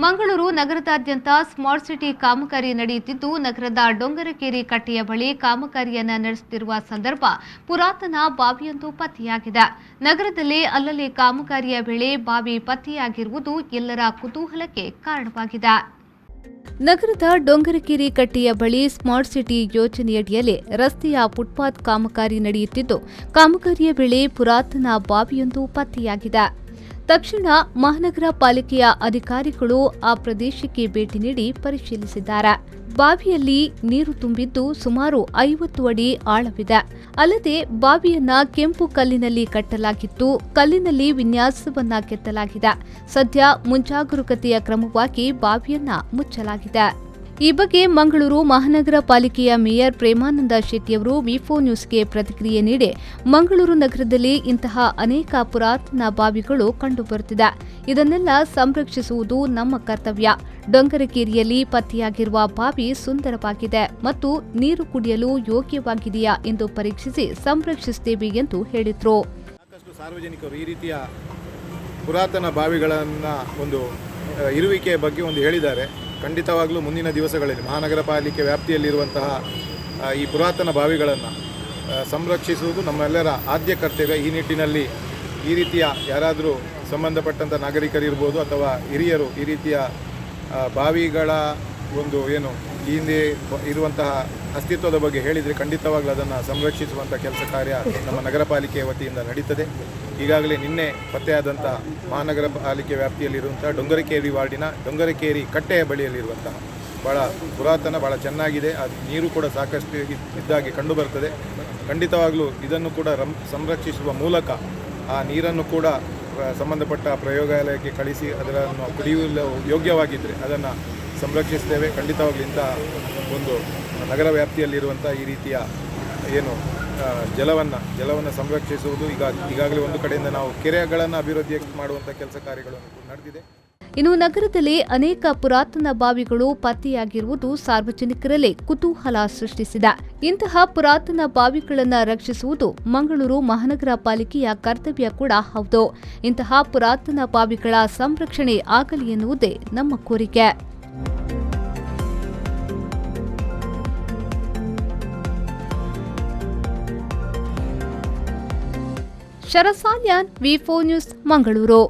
ಮಂಗಳೂರು ನಗರದಾದ್ಯಂತ smart city ಕಾಮಗಾರಿ ನಡೆಯುತ್ತಿದ್ದು, ನಗರದ ಡೊಂಗರಕೇರಿ ಕಟ್ಟೆಯ ಬಳಿ ಕಾಮಗಾರಿಯನ್ನು ನಡೆಸುತ್ತಿರುವ ಸಂದರ್ಭ ಪುರಾತನ ಬಾವಿಯೊಂದು ಪತ್ತೆಯಾಗಿದೆ. ನಗರದಲ್ಲಿ ಅಲ್ಲಲ್ಲಿ ಕಾಮಗಾರಿಯ ವೇಳೆ ಬಾವಿ ಪತ್ತೆಯಾಗಿರುವುದು ಎಲ್ಲರ ಕುತೂಹಲಕ್ಕೆ ಕಾರಣವಾಗಿದೆ. ನಗರದ ಡೊಂಗರಕೇರಿ ಕಟ್ಟೆಯ ಬಳಿ ಸ್ಮಾರ್ಟ್ ಸಿಟಿ ಯೋಜನೆಯಡಿಯಲ್ಲಿ ರಸ್ತೆಯ ಫುಟ್ಪಾತ್ ಕಾಮಗಾರಿ ನಡೆಯುತ್ತಿದ್ದು, ಕಾಮಗಾರಿಯ ವೇಳೆ ಪುರಾತನ ಬಾವಿಯೊಂದು ಪತ್ತೆಯಾಗಿದೆ. ತಕ್ಷಣ ಮಹಾನಗರ ಪಾಲಿಕೆಯ ಅಧಿಕಾರಿಗಳು ಆ ಪ್ರದೇಶಕ್ಕೆ ಭೇಟಿ ನೀಡಿ ಪರಿಶೀಲಿಸಿದ್ದಾರೆ. ಬಾವಿಯಲ್ಲಿ ನೀರು ತುಂಬಿದ್ದು ಸುಮಾರು 50 ಅಡಿ ಆಳವಿದೆ. ಅಲ್ಲದೆ ಬಾವಿಯನ್ನ ಕೆಂಪು ಕಲ್ಲಿನಲ್ಲಿ ಕಟ್ಟಲಾಗಿದ್ದು, ಕಲ್ಲಿನಲ್ಲಿ ವಿನ್ಯಾಸವನ್ನ ಕೆತ್ತಲಾಗಿದೆ. ಸದ್ಯ ಮುಂಜಾಗರೂಕತೆಯ ಕ್ರಮವಾಗಿ ಬಾವಿಯನ್ನ ಮುಚ್ಚಲಾಗಿದೆ. ಈ ಬಗ್ಗೆ ಮಂಗಳೂರು ಮಹಾನಗರ ಪಾಲಿಕೆಯ ಮೇಯರ್ ಪ್ರೇಮಾನಂದ ಶೆಟ್ಟಿಯವರು ವಿ4 ನ್ಯೂಸ್ಗೆ ಪ್ರತಿಕ್ರಿಯೆ ನೀಡಿ, ಮಂಗಳೂರು ನಗರದಲ್ಲಿ ಇಂತಹ ಅನೇಕ ಪುರಾತನ ಬಾವಿಗಳು ಕಂಡುಬರುತ್ತಿದೆ. ಇದನ್ನೆಲ್ಲ ಸಂರಕ್ಷಿಸುವುದು ನಮ್ಮ ಕರ್ತವ್ಯ. ಡೊಂಗರಕೇರಿಯಲ್ಲಿ ಪತ್ತೆಯಾಗಿರುವ ಬಾವಿ ಸುಂದರವಾಗಿದೆ ಮತ್ತು ನೀರು ಕುಡಿಯಲು ಯೋಗ್ಯವಾಗಿದೆಯಾ ಎಂದು ಪರೀಕ್ಷಿಸಿ ಸಂರಕ್ಷಿಸುತ್ತೇವೆ ಎಂದು ಹೇಳಿದರು. ಸಾಕಷ್ಟು ಸಾರ್ವಜನಿಕರು ಈ ರೀತಿಯ ಪುರಾತನ ಬಾವಿಗಳನ್ನ ಒಂದು ಇರುವಿಕೆಯ ಬಗ್ಗೆ ಒಂದು ಹೇಳಿದ್ದಾರೆ. ಖಂಡಿತವಾಗಲೂ ಮುಂದಿನ ದಿವಸಗಳಲ್ಲಿ ಮಹಾನಗರ ಪಾಲಿಕೆ ವ್ಯಾಪ್ತಿಯಲ್ಲಿರುವಂತಹ ಈ ಪುರಾತನ ಬಾವಿಗಳನ್ನು ಸಂರಕ್ಷಿಸುವುದು ನಮ್ಮೆಲ್ಲರ ಆದ್ಯ ಕರ್ತವ್ಯ. ಈ ನಿಟ್ಟಿನಲ್ಲಿ ಈ ರೀತಿಯ ಯಾರಾದರೂ ಸಂಬಂಧಪಟ್ಟಂಥ ನಾಗರಿಕರಿರ್ಬೋದು ಅಥವಾ ಹಿರಿಯರು ಈ ರೀತಿಯ ಬಾವಿಗಳ ಒಂದು ಈ ಹಿಂದೆ ಇರುವಂತಹ ಅಸ್ತಿತ್ವದ ಬಗ್ಗೆ ಹೇಳಿದರೆ ಖಂಡಿತವಾಗ್ಲೂ ಅದನ್ನು ಸಂರಕ್ಷಿಸುವಂಥ ಕೆಲಸ ಕಾರ್ಯ ನಮ್ಮ ನಗರ ಪಾಲಿಕೆಯ ವತಿಯಿಂದ ನಡೀತದೆ. ಈಗಾಗಲೇ ನಿನ್ನೆ ಪತ್ತೆಯಾದಂಥ ಮಹಾನಗರ ಪಾಲಿಕೆ ವ್ಯಾಪ್ತಿಯಲ್ಲಿರುವಂಥ ಡೊಂಗರಕೇರಿ ವಾರ್ಡಿನ ಡೊಂಗರಕೇರಿ ಕಟ್ಟೆಯ ಬಳಿಯಲ್ಲಿರುವಂತಹ ಭಾಳ ಪುರಾತನ, ಭಾಳ ಚೆನ್ನಾಗಿದೆ. ಅದು ನೀರು ಕೂಡ ಸಾಕಷ್ಟು ಇದ್ದಾಗಿ ಕಂಡುಬರ್ತದೆ. ಖಂಡಿತವಾಗಲೂ ಇದನ್ನು ಕೂಡ ಸಂರಕ್ಷಿಸುವ ಮೂಲಕ ಆ ನೀರನ್ನು ಕೂಡ ಸಂಬಂಧಪಟ್ಟ ಪ್ರಯೋಗಾಲಯಕ್ಕೆ ಕಳಿಸಿ ಅದನ್ನು ಕುಡಿಯಲು ಯೋಗ್ಯವಾಗಿದ್ದರೆ ಅದನ್ನು ಸಂರಕ್ಷಿಸ್ತೇವೆ. ಖಂಡಿತವಾಗ್ಲೂ ಇಂಥ ಒಂದು ನಗರ ವ್ಯಾಪ್ತಿಯಲ್ಲಿರುವಂಥ ಈ ರೀತಿಯ ಜಲವನ್ನು ಸಂರಕ್ಷಿಸುವುದು ಈಗಾಗಲೇ ಒಂದು ಕಡೆಯಿಂದ ನಾವು ಕೆರೆಗಳನ್ನು ಅಭಿವೃದ್ಧಿ ಮಾಡುವಂಥ ಕೆಲಸ ಕಾರ್ಯಗಳನ್ನು ನಡೆದಿದೆ. ಇನ್ನು ನಗರದಲ್ಲಿ ಅನೇಕ ಪುರಾತನ ಬಾವಿಗಳು ಪತ್ತೆಯಾಗಿರುವುದು ಸಾರ್ವಜನಿಕರಲ್ಲಿ ಕುತೂಹಲ ಸೃಷ್ಟಿಸಿದೆ. ಇಂತಹ ಪುರಾತನ ಬಾವಿಗಳನ್ನು ರಕ್ಷಿಸುವುದು ಮಂಗಳೂರು ಮಹಾನಗರ ಪಾಲಿಕೆಯ ಕರ್ತವ್ಯ ಕೂಡ ಹೌದು. ಇಂತಹ ಪುರಾತನ ಬಾವಿಗಳ ಸಂರಕ್ಷಣೆ ಆಗಲಿ ಎನ್ನುವುದೇ ನಮ್ಮ ಕೋರಿಕೆ. ಶರಸಾಲ್ಯಾನ್ ವಿ4 ನ್ಯೂಸ್ ಮಂಗಳೂರು.